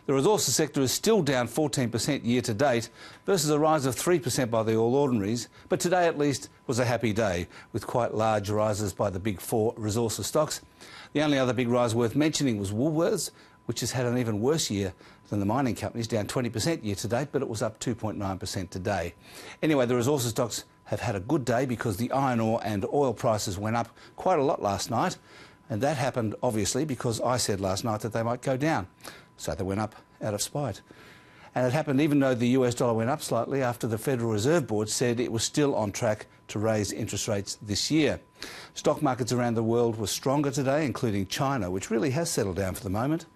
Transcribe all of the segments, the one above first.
The resources sector is still down 14% year to date versus a rise of 3% by the All Ordinaries, but today at least was a happy day with quite large rises by the big four resources stocks. The only other big rise worth mentioning was Woolworths, which has had an even worse year than the mining companies, down 20% year to date, but it was up 2.9% today. Anyway, the resources stocks have had a good day because the iron ore and oil prices went up quite a lot last night, and that happened obviously because I said last night that they might go down. So they went up out of spite. And it happened even though the US dollar went up slightly after the Federal Reserve Board said it was still on track to raise interest rates this year. Stock markets around the world were stronger today, including China, which really has settled down for the moment.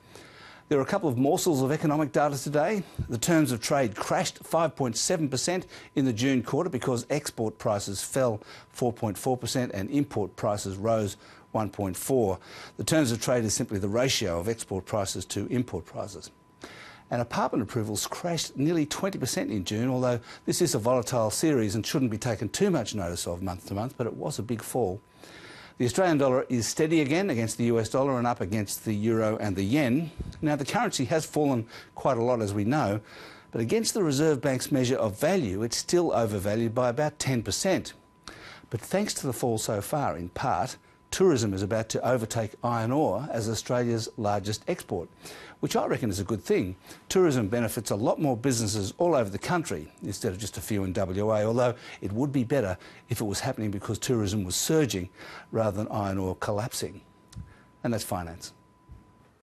There are a couple of morsels of economic data today. The terms of trade crashed 5.7% in the June quarter because export prices fell 4.4% and import prices rose 1.4%. The terms of trade is simply the ratio of export prices to import prices. And apartment approvals crashed nearly 20% in June, although this is a volatile series and shouldn't be taken too much notice of month to month, but it was a big fall. The Australian dollar is steady again against the US dollar and up against the euro and the yen. Now, the currency has fallen quite a lot, as we know, but against the Reserve Bank's measure of value, it's still overvalued by about 10%. But thanks to the fall so far, in part, tourism is about to overtake iron ore as Australia's largest export, which I reckon is a good thing. Tourism benefits a lot more businesses all over the country instead of just a few in WA, although it would be better if it was happening because tourism was surging rather than iron ore collapsing. And that's finance.